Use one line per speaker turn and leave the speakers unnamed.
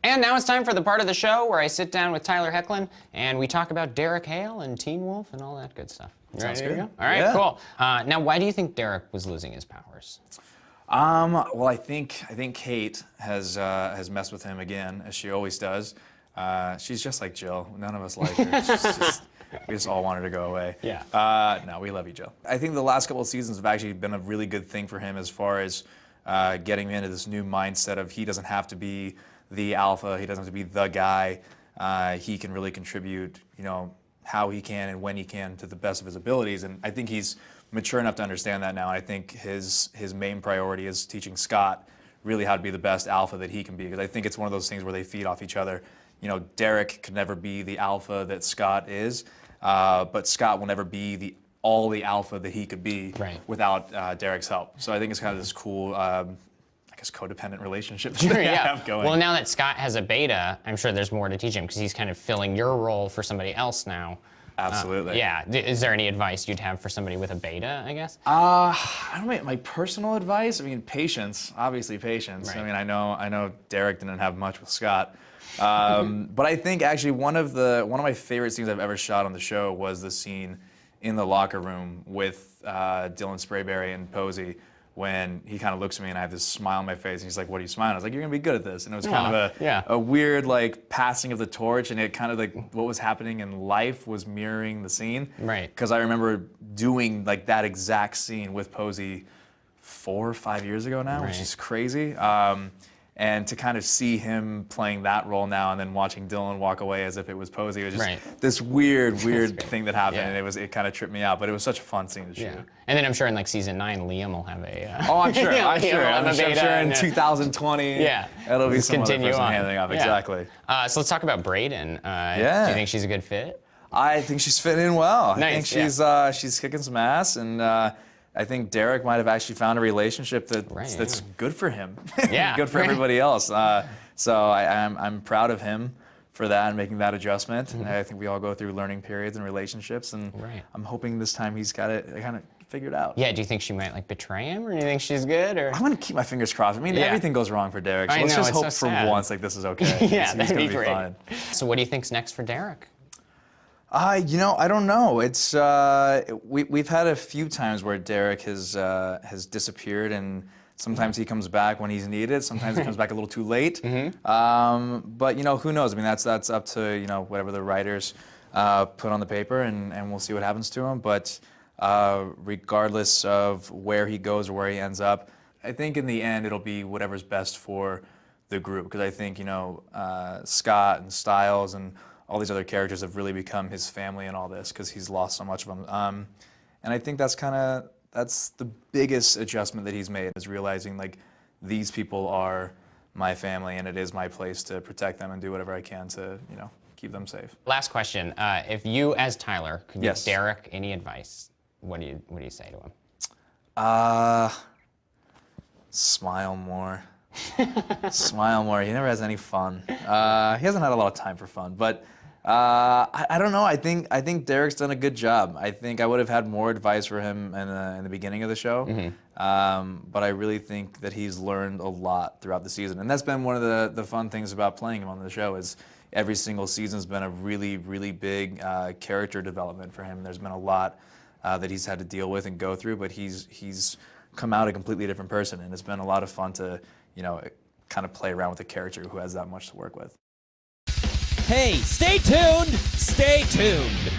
And now it's time for the part of the show where I sit down with Tyler Hoechlin and we talk about Derek Hale and Teen Wolf and all that good stuff.
Sounds good.
All right, cool. Now, why do you think Derek was losing his powers?
Well, I think Kate has messed with him again, as she always does. She's just like Jill. None of us like her. We just all want her to go away.
Yeah.
No, we love you, Jill. I think the last couple of seasons have actually been a really good thing for him as far as getting into this new mindset of he doesn't have to be the alpha. He doesn't have to be the guy. He can really contribute, how he can and when he can to the best of his abilities. And I think he's mature enough to understand that now. I think his main priority is teaching Scott really how to be the best alpha that he can be. Because I think it's one of those things where they feed off each other. Derek could never be the alpha that Scott is, but Scott will never be all the alpha that he could be without Derek's help. So I think it's kind of this cool, codependent relationship that they have going.
Well, now that Scott has a beta, I'm sure there's more to teach him because he's kind of filling your role for somebody else now.
Absolutely.
Yeah. Is there any advice you'd have for somebody with a beta, I guess?
I don't know, my personal advice. I mean, patience. Obviously, patience.
Right.
I mean, I know Derek didn't have much with Scott, but I think actually one of my favorite scenes I've ever shot on the show was the scene in the locker room with Dylan Sprayberry and Posey, when he kind of looks at me and I have this smile on my face and he's like, "What are you smiling?" I was like, "You're gonna be good at this." And it was kind of a weird passing of the torch, and it kind of what was happening in life was mirroring the scene.
Right.
Because I remember doing that exact scene with Posey 4 or 5 years ago now, which is crazy. And to kind of see him playing that role now and then watching Dylan walk away as if it was Posey, it was just this weird thing that happened, and it kind of tripped me out, but it was such a fun scene to shoot.
And then I'm sure in season 9, Liam will have a...
Oh, I'm sure. I'm sure in 2020, it'll be some other person handing off. Exactly.
So let's talk about Brayden. Do you think she's a good fit?
I think she's fitting in well.
Nice,
I think she's kicking some ass, and I think Derek might have actually found a relationship that's good for him, good for everybody else. So I'm proud of him for that and making that adjustment. And I think we all go through learning periods and relationships, and I'm hoping this time he's got it kind of figured out.
Yeah, do you think she might betray him, or do you think she's good? Or
I'm gonna keep my fingers crossed. I mean, everything goes wrong for Derek, so let's just hope for once this is okay.
That'd be great. Fine. So what do you think's next for Derek?
I don't know. It's we've had a few times where Derek has disappeared, and sometimes he comes back when he's needed. Sometimes he comes back a little too late. But who knows? I mean, that's up to whatever the writers put on the paper, and we'll see what happens to him. But regardless of where he goes or where he ends up, I think in the end it'll be whatever's best for the group. Because I think Scott and Styles and all these other characters have really become his family in all this because he's lost so much of them. And I think that's the biggest adjustment that he's made, is realizing these people are my family and it is my place to protect them and do whatever I can to keep them safe.
Last question: if you as Tyler could give Derek any advice, what do you say to him?
Smile more. Smile more. He never has any fun. He hasn't had a lot of time for fun, but I don't know. I think Derek's done a good job. I think I would have had more advice for him in the beginning of the show, but I really think that he's learned a lot throughout the season, and that's been one of the fun things about playing him on the show. Is every single season's been a really big character development for him. There's been a lot that he's had to deal with and go through, but he's come out a completely different person, and it's been a lot of fun to kind of play around with a character who has that much to work with.
Hey, stay tuned! Stay tuned!